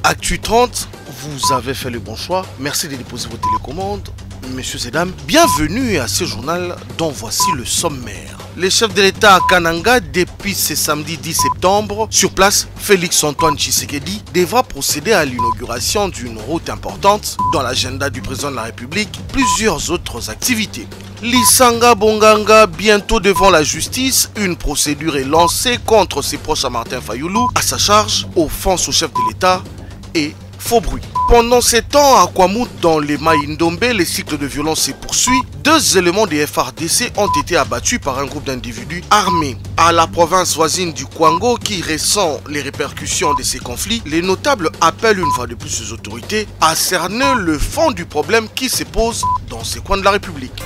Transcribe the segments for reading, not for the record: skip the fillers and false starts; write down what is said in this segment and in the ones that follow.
Actu 30, vous avez fait le bon choix. Merci de déposer vos télécommandes. Messieurs et dames, bienvenue à ce journal dont voici le sommaire. Le chef de l'État à Kananga, depuis ce samedi 10 septembre, sur place, Félix-Antoine Tshisekedi devra procéder à l'inauguration d'une route importante dans l'agenda du président de la République, plusieurs autres activités. Lisanga Bonganga, bientôt devant la justice, une procédure est lancée contre ses proches à Martin Fayulu, à sa charge, offense au chef de l'État et faux bruit. Pendant ces temps, à Kwamut, dans les Maïndombe, le cycle de violence se poursuit. 2 éléments des FARDC ont été abattus par un groupe d'individus armés. À la province voisine du Kwango, qui ressent les répercussions de ces conflits, les notables appellent une fois de plus les autorités à cerner le fond du problème qui se pose dans ces coins de la République.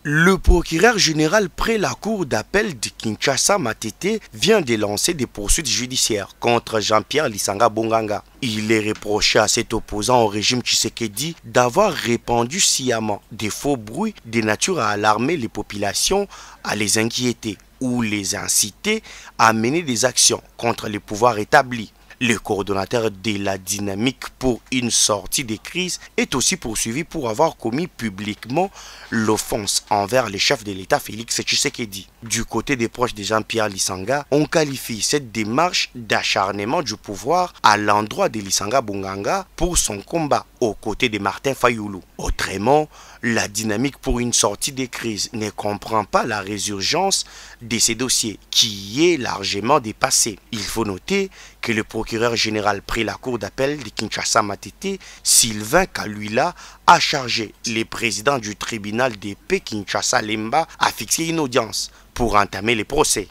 Le procureur général près la cour d'appel de Kinshasa Matete vient de lancer des poursuites judiciaires contre Jean-Pierre Lisanga Bonganga. Il est reproché à cet opposant au régime Tshisekedi d'avoir répandu sciemment des faux bruits de nature à alarmer les populations, à les inquiéter ou les inciter à mener des actions contre les pouvoirs établis. Le coordonnateur de la dynamique pour une sortie des crises est aussi poursuivi pour avoir commis publiquement l'offense envers le chef de l'État Félix Tshisekedi. Du côté des proches de Jean-Pierre Lisanga, on qualifie cette démarche d'acharnement du pouvoir à l'endroit de Lisanga Bonganga pour son combat aux côtés de Martin Fayulu. Autrement, la dynamique pour une sortie des crises ne comprend pas la résurgence de ces dossiers qui est largement dépassé. Il faut noter que le procureur général pris la cour d'appel de Kinshasa Matete, Sylvain Kaluila, a chargé le président du tribunal de paix Kinshasa Lemba à fixer une audience pour entamer les procès.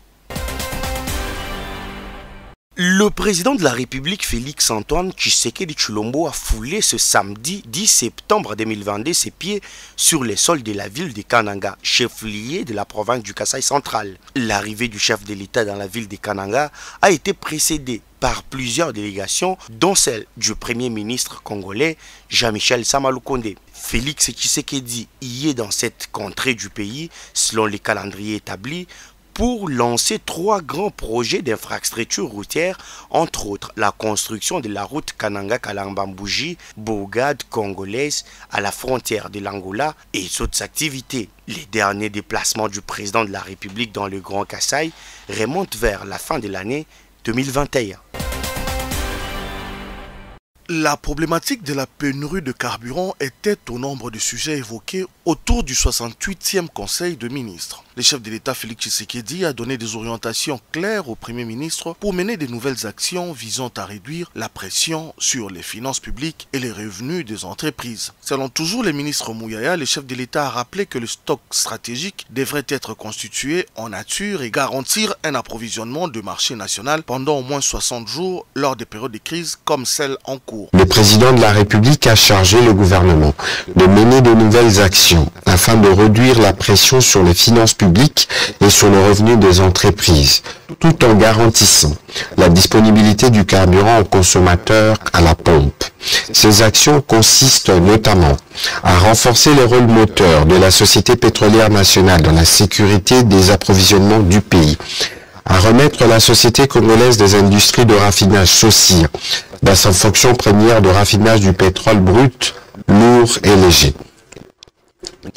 Le président de la République Félix-Antoine Tshisekedi Tshilombo a foulé ce samedi 10 septembre 2022 ses pieds sur les sols de la ville de Kananga, chef-lieu de la province du Kasaï central. L'arrivée du chef de l'État dans la ville de Kananga a été précédée par plusieurs délégations, dont celle du premier ministre congolais Jean-Michel Sama Lukonde. Félix Tshisekedi y est dans cette contrée du pays, selon les calendriers établis, pour lancer 3 grands projets d'infrastructures routières, entre autres la construction de la route Kananga-Kalambambouji, bourgade congolaise à la frontière de l'Angola et d'autres activités. Les derniers déplacements du président de la République dans le Grand Kasaï remontent vers la fin de l'année 2021. La problématique de la pénurie de carburant était au nombre de sujets évoqués autour du 68e Conseil de ministres. Le chef de l'État Félix Tshisekedi a donné des orientations claires au Premier ministre pour mener de nouvelles actions visant à réduire la pression sur les finances publiques et les revenus des entreprises. Selon toujours le ministre Mouyaya, le chef de l'État a rappelé que le stock stratégique devrait être constitué en nature et garantir un approvisionnement de marché national pendant au moins 60 jours lors des périodes de crise comme celle en cours. Le président de la République a chargé le gouvernement de mener de nouvelles actions afin de réduire la pression sur les finances publiques et sur le revenu des entreprises, tout en garantissant la disponibilité du carburant aux consommateurs à la pompe. Ces actions consistent notamment à renforcer le rôle moteur de la Société pétrolière nationale dans la sécurité des approvisionnements du pays, à remettre la Société congolaise des industries de raffinage SOCIR dans sa fonction première de raffinage du pétrole brut, lourd et léger.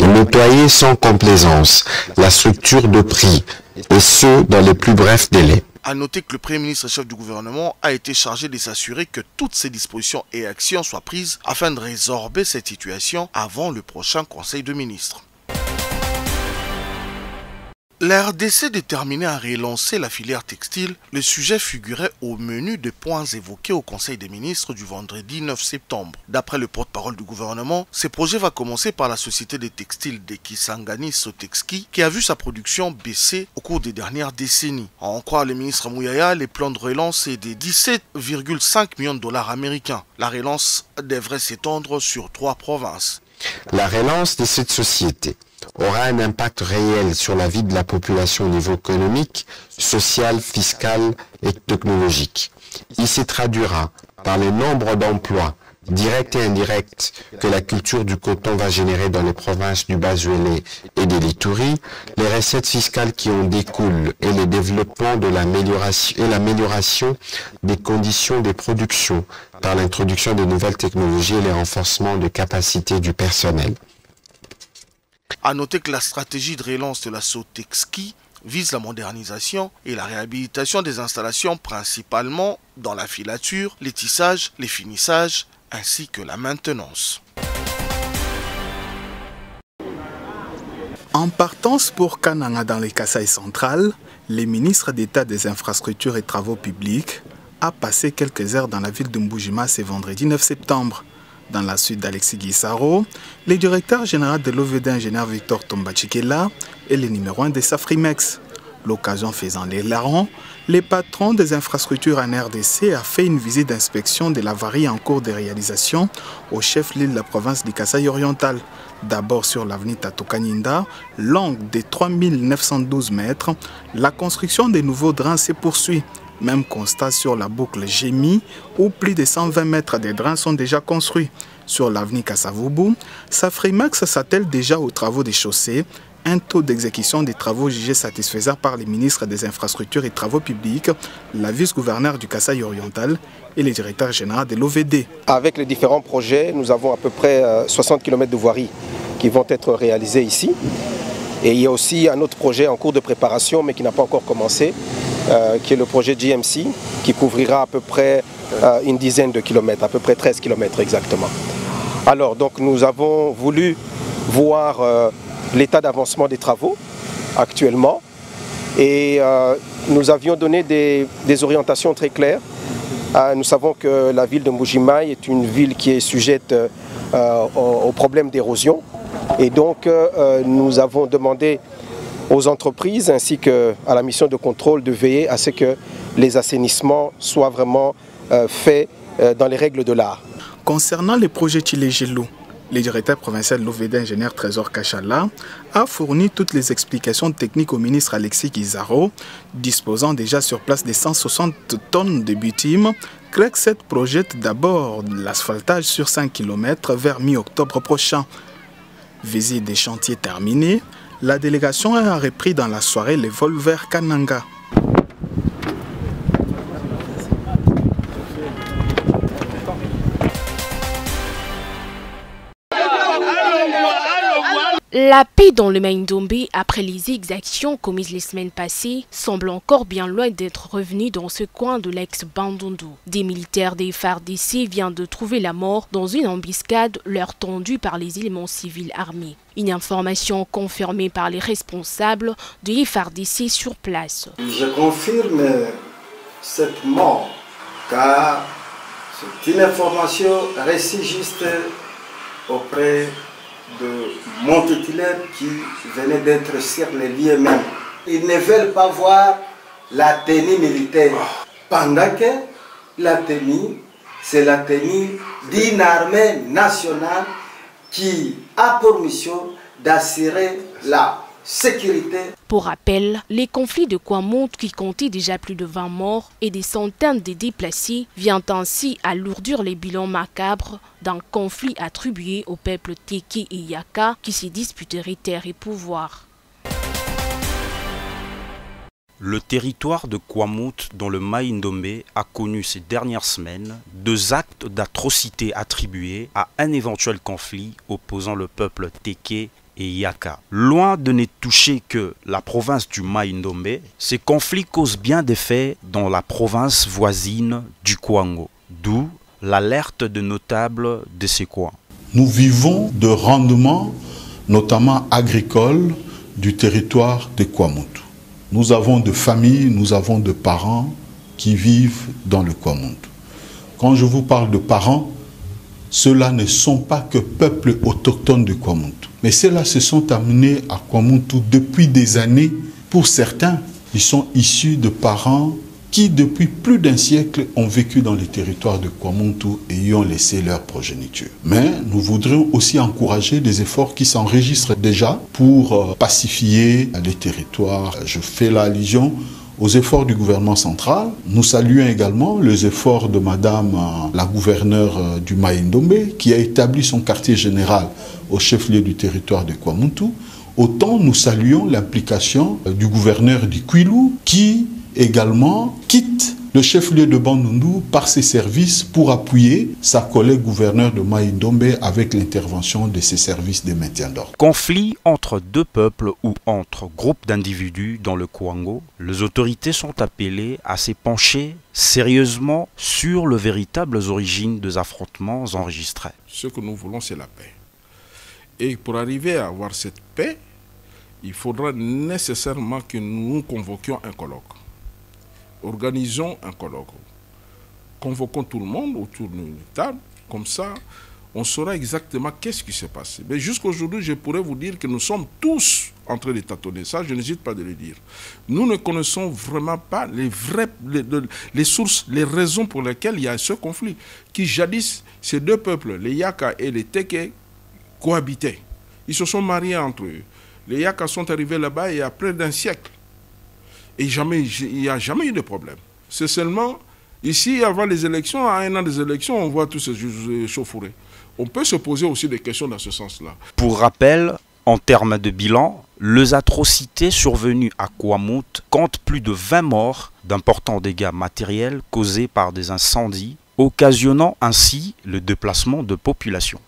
Nettoyer sans complaisance la structure de prix, et ce, dans les plus brefs délais. A noter que le Premier ministre chef du gouvernement a été chargé de s'assurer que toutes ces dispositions et actions soient prises afin de résorber cette situation avant le prochain Conseil de ministres. La RDC déterminée à relancer la filière textile, le sujet figurait au menu des points évoqués au Conseil des ministres du vendredi 9 septembre. D'après le porte-parole du gouvernement, ce projet va commencer par la société des textiles de Kisangani Sotexki qui a vu sa production baisser au cours des dernières décennies. À en croire le ministre Mouyaya, les plans de relance est de 17,5 millions de dollars américains. La relance devrait s'étendre sur 3 provinces. La relance de cette société aura un impact réel sur la vie de la population au niveau économique, social, fiscal et technologique. Il se traduira par le nombre d'emplois directes et indirectes que la culture du coton va générer dans les provinces du Bas-Uélé et des Lituri, les recettes fiscales qui en découlent et le développement de l'amélioration des conditions de production par l'introduction de nouvelles technologies et le renforcement de capacités du personnel. A noter que la stratégie de relance de la Sotexki vise la modernisation et la réhabilitation des installations principalement dans la filature, les tissages, les finissages ainsi que la maintenance. En partance pour Kananga dans les Kasaï centrales, le ministre d'État des Infrastructures et Travaux publics a passé quelques heures dans la ville de Mboujima ce vendredi 9 septembre. Dans la suite d'Alexis Guissaro, le directeur général de l'OVD, ingénieur Victor Tombachikela, et le numéro 1 de Safrimex. L'occasion faisant les larrons, le patron des infrastructures en RDC a fait une visite d'inspection de l'avarie en cours de réalisation au chef-lieu de la province du Kasaï oriental. D'abord sur l'avenue Tatokaninda, longue de 3912 mètres, la construction des nouveaux drains se poursuit. Même constat sur la boucle Gémi, où plus de 120 mètres de drains sont déjà construits. Sur l'avenue Kassavubu, Safrimax s'attelle déjà aux travaux des chaussées, un taux d'exécution des travaux jugé satisfaisant par les ministres des Infrastructures et Travaux publics, la vice-gouverneur du Kasaï oriental et le directeur général de l'OVD. Avec les différents projets, nous avons à peu près 60 km de voirie qui vont être réalisés ici. Et il y a aussi un autre projet en cours de préparation, mais qui n'a pas encore commencé, qui est le projet GMC, qui couvrira à peu près une dizaine de kilomètres, à peu près 13 km exactement. Alors, donc, nous avons voulu voir l'état d'avancement des travaux actuellement et nous avions donné des orientations très claires. Nous savons que la ville de Mboujima est une ville qui est sujette aux problèmes d'érosion et donc nous avons demandé aux entreprises ainsi qu'à la mission de contrôle de veiller à ce que les assainissements soient vraiment faits dans les règles de l'art. Concernant les projets Tchilé-Gelou, le directeur provincial de l'OVD, ingénieur Trésor Kachala, a fourni toutes les explications techniques au ministre Alexis Guissaro, disposant déjà sur place de 160 tonnes de bitume. Craig 7 projette d'abord l'asphaltage sur 5 km vers mi-octobre prochain. Visite des chantiers terminés, la délégation a repris dans la soirée le vol vers Kananga. La paix dans le Maïndombe, après les exactions commises les semaines passées, semble encore bien loin d'être revenue dans ce coin de l'ex-Bandundu. Des militaires des FARDC viennent de trouver la mort dans une embuscade leur tendue par les éléments civils armés. Une information confirmée par les responsables de FARDC sur place. Je confirme cette mort car c'est une information restée juste auprès de mon titulaire qui venait d'être sur les lieux même. Ils ne veulent pas voir la tenue militaire. Pendant que la tenue, c'est la tenue d'une armée nationale qui a pour mission d'assurer la sécurité. Pour rappel, les conflits de Kwamouth qui comptaient déjà plus de 20 morts et des centaines de déplacés viennent ainsi alourdir les bilans macabres d'un conflit attribué au peuple Teke et Yaka qui se disputeraient terre et pouvoir. Le territoire de Kwamouth dans le Maïndombe a connu ces dernières semaines 2 actes d'atrocité attribués à un éventuel conflit opposant le peuple Teke et Yaka. Loin de ne toucher que la province du Maïndombe, ces conflits causent bien des faits dans la province voisine du Kwango, d'où l'alerte de notables de ces coins. Nous vivons de rendements, notamment agricoles, du territoire de Kwamouth. Nous avons de familles, nous avons de parents qui vivent dans le Kwamouth. Quand je vous parle de parents, ceux-là ne sont pas que peuples autochtones de Kwamouth. Mais ceux-là se sont amenés à Kwamouth depuis des années. Pour certains, ils sont issus de parents qui, depuis plus d'un siècle, ont vécu dans les territoires de Kwamouth et y ont laissé leur progéniture. Mais nous voudrions aussi encourager des efforts qui s'enregistrent déjà pour pacifier les territoires. Je fais l'allusion aux efforts du gouvernement central. Nous saluons également les efforts de Madame la gouverneure du Maï-Ndombe qui a établi son quartier général au chef-lieu du territoire de Kwamuntu. Autant nous saluons l'implication du gouverneur du Kwilu qui également quitte le chef-lieu de Bandundu par ses services pour appuyer sa collègue gouverneur de Maï-Ndombe avec l'intervention de ses services de maintien d'ordre. Conflit entre deux peuples ou entre groupes d'individus dans le Kwango, les autorités sont appelées à se pencher sérieusement sur les véritables origines des affrontements enregistrés. Ce que nous voulons, c'est la paix. Et pour arriver à avoir cette paix, il faudra nécessairement que nous convoquions un colloque. Organisons un colloque. Convoquons tout le monde autour d'une table. Comme ça, on saura exactement qu'est-ce qui s'est passé. Mais jusqu'aujourd'hui, je pourrais vous dire que nous sommes tous en train de tâtonner. Ça, je n'hésite pas de le dire. Nous ne connaissons vraiment pas les sources, les raisons pour lesquelles il y a ce conflit. Qui jadis, ces deux peuples, les Yaka et les Teke, cohabitaient. Ils se sont mariés entre eux. Les Yaka sont arrivés là-bas il y a près d'un siècle. Et il n'y a jamais eu de problème. C'est seulement, ici, avant les élections, à un an des élections, on voit tous ces chauffourés. On peut se poser aussi des questions dans ce sens-là. Pour rappel, en termes de bilan, les atrocités survenues à Kwamout comptent plus de 20 morts, d'importants dégâts matériels causés par des incendies, occasionnant ainsi le déplacement de population.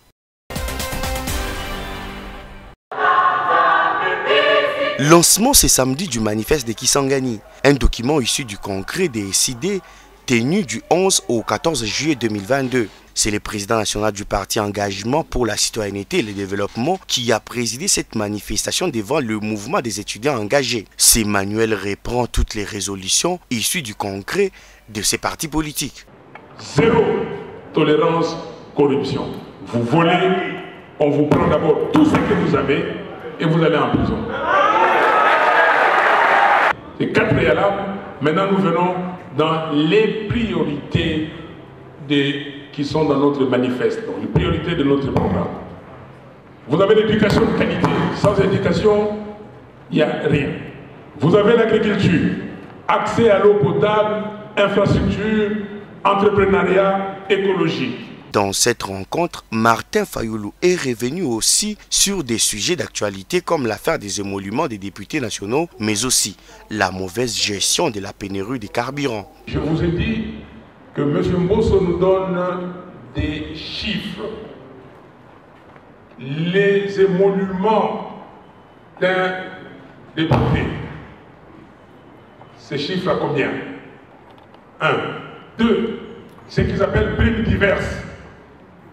Lancement ce samedi du manifeste de Kisangani, un document issu du congrès des SID tenu du 11 au 14 juillet 2022. C'est le président national du parti Engagement pour la citoyenneté et le développement qui a présidé cette manifestation devant le mouvement des étudiants engagés. Ce manuel reprend toutes les résolutions issues du congrès de ces partis politiques. Zéro tolérance corruption. Vous volez, on vous prend d'abord tout ce que vous avez et vous allez en prison. Les 4 préalables, maintenant nous venons dans les priorités qui sont dans notre manifeste, donc les priorités de notre programme. Vous avez l'éducation de qualité. Sans éducation, il n'y a rien. Vous avez l'agriculture, accès à l'eau potable, infrastructure, entrepreneuriat, écologie. Dans cette rencontre, Martin Fayoulou est revenu aussi sur des sujets d'actualité comme l'affaire des émoluments des députés nationaux, mais aussi la mauvaise gestion de la pénurie des carburants. Je vous ai dit que M. Mbosso nous donne des chiffres. Les émoluments d'un député, ces chiffres à combien? 1. 2. Ce qu'ils appellent primes diverses.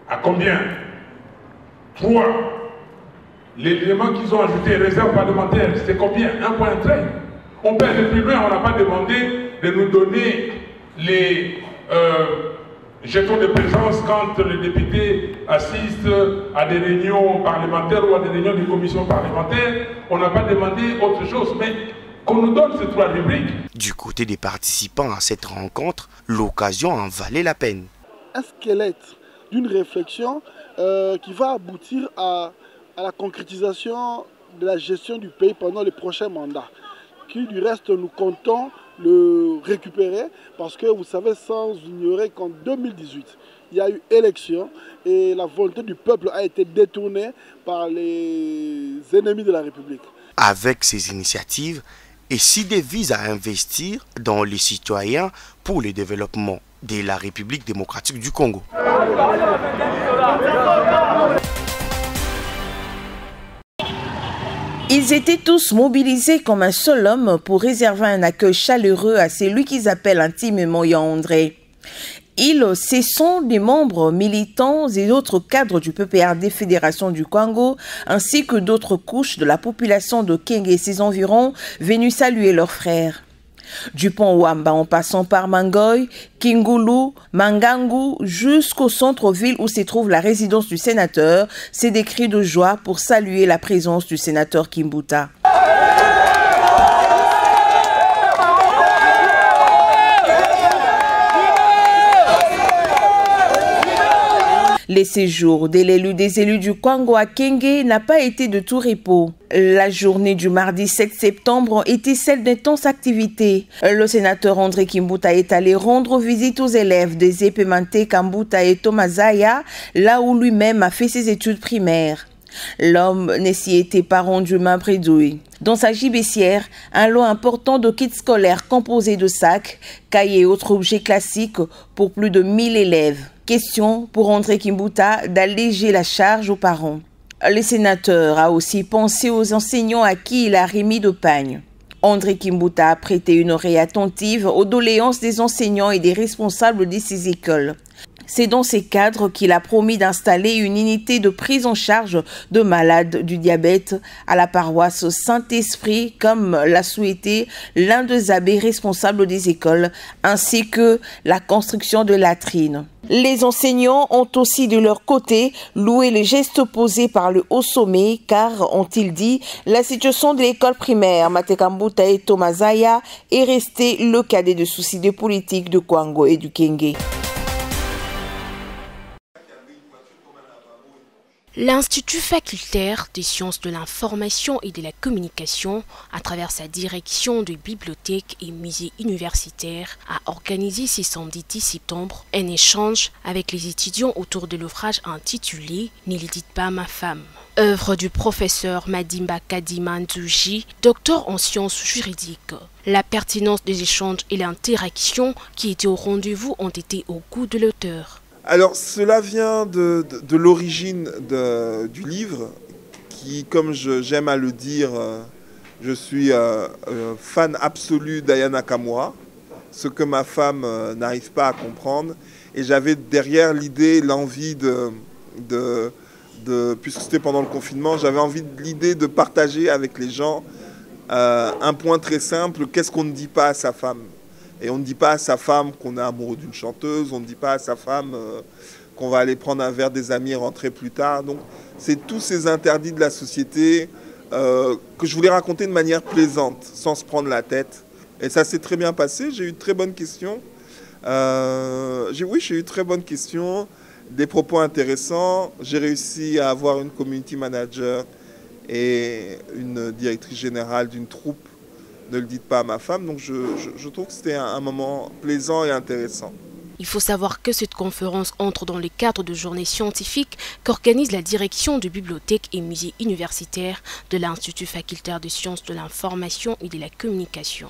À combien? 3. L'élément qu'ils ont ajouté, réserve parlementaire, c'est combien? 1,13. On peut aller plus loin, on n'a pas demandé de nous donner les jetons de présence quand les députés assistent à des réunions parlementaires ou à des réunions des commissions parlementaires. On n'a pas demandé autre chose, mais qu'on nous donne ces 3 rubriques. Du côté des participants à cette rencontre, l'occasion en valait la peine. Un squelette d'une réflexion qui va aboutir à la concrétisation de la gestion du pays pendant les prochains mandats, qui du reste nous comptons le récupérer parce que vous savez sans ignorer qu'en 2018 il y a eu élection et la volonté du peuple a été détournée par les ennemis de la République. Avec ces initiatives, SID vise à investir dans les citoyens pour le développement de la République démocratique du Congo. Ils étaient tous mobilisés comme un seul homme pour réserver un accueil chaleureux à celui qu'ils appellent intimement Yandré. Ce sont des membres militants et d'autres cadres du PPRD Fédération du Congo, ainsi que d'autres couches de la population de Kenge et ses environs, venus saluer leurs frères. Du pont Wamba en passant par Mangoy, Kingulu, Mangangu, jusqu'au centre-ville où se trouve la résidence du sénateur, c'est des cris de joie pour saluer la présence du sénateur Kimbuta. Le séjour de l'élu des élus du Kwango à Kenge n'a pas été de tout repos. La journée du mardi 7 septembre était celle d'intenses activités. Le sénateur André Kimbuta est allé rendre visite aux élèves des Epemante Kambuta et Tomazaya, là où lui-même a fait ses études primaires. L'homme ne s'y était pas rendu main bredouille. Dans sa gibecière, un lot important de kits scolaires composés de sacs, cahiers et autres objets classiques pour plus de 1000 élèves. Question pour André Kimbuta d'alléger la charge aux parents. Le sénateur a aussi pensé aux enseignants à qui il a remis de pagne. André Kimbuta a prêté une oreille attentive aux doléances des enseignants et des responsables de ces écoles. C'est dans ces cadres qu'il a promis d'installer une unité de prise en charge de malades du diabète à la paroisse Saint-Esprit, comme l'a souhaité l'un des abbés responsables des écoles, ainsi que la construction de latrines. Les enseignants ont aussi de leur côté loué les gestes posés par le haut sommet, car, ont-ils dit, la situation de l'école primaire Matekambuta et Tomazaya est restée le cadet de soucis de politique de Kwango et du Kenge. L'Institut facultaire des sciences de l'information et de la communication, à travers sa direction de bibliothèques et musées universitaires, a organisé ce samedi 10 septembre un échange avec les étudiants autour de l'ouvrage intitulé « Ne le dites pas à ma femme ». Œuvre du professeur Madimba Kadima Nzuji, docteur en sciences juridiques. La pertinence des échanges et l'interaction qui étaient au rendez-vous ont été au goût de l'auteur. Alors cela vient de l'origine du livre qui, comme j'aime à le dire, je suis fan absolu d'Aya Nakamura, ce que ma femme n'arrive pas à comprendre. Et j'avais derrière l'idée, l'envie puisque c'était pendant le confinement, j'avais l'idée de partager avec les gens un point très simple, qu'est-ce qu'on ne dit pas à sa femme ? Et on ne dit pas à sa femme qu'on est amoureux d'une chanteuse, on ne dit pas à sa femme qu'on va aller prendre un verre des amis et rentrer plus tard. Donc c'est tous ces interdits de la société que je voulais raconter de manière plaisante, sans se prendre la tête. Et ça s'est très bien passé, j'ai eu de très bonnes questions. J'ai eu de très bonnes questions, des propos intéressants. J'ai réussi à avoir une community manager et une directrice générale d'une troupe. Ne le dites pas à ma femme, donc je trouve que c'était un moment plaisant et intéressant. Il faut savoir que cette conférence entre dans le cadre de journées scientifiques qu'organise la direction de bibliothèques et musées universitaires de l'Institut facultaire de sciences de l'information et de la communication.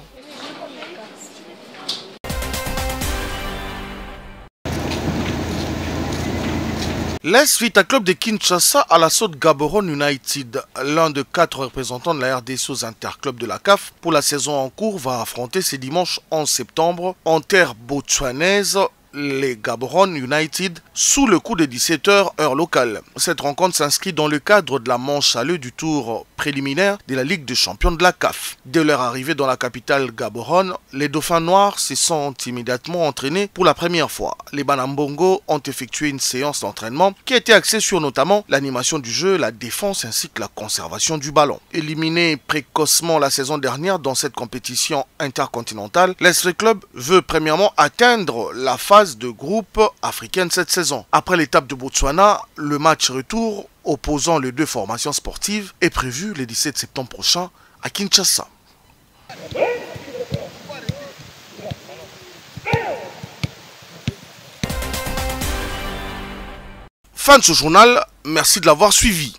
L'Est Vita Club de Kinshasa à l'assaut de Gaborone United, l'un des 4 représentants de la RDC aux interclubs de la CAF pour la saison en cours, va affronter ce dimanche 11 septembre en terre botswanaise les Gaborone United sous le coup de 17h heure locale. Cette rencontre s'inscrit dans le cadre de la manche allée du tour préliminaire de la Ligue des champions de la CAF. Dès leur arrivée dans la capitale Gaborone, les Dauphins Noirs se sont immédiatement entraînés pour la première fois. Les Banambongo ont effectué une séance d'entraînement qui a été axée sur notamment l'animation du jeu, la défense ainsi que la conservation du ballon. Éliminé précocement la saison dernière dans cette compétition intercontinentale, l'Est Club veut premièrement atteindre la phase de groupe africaine cette saison. Après l'étape de Botswana, le match retour opposant les deux formations sportives est prévu le 17 septembre prochain à Kinshasa. Fin de ce journal, merci de l'avoir suivi.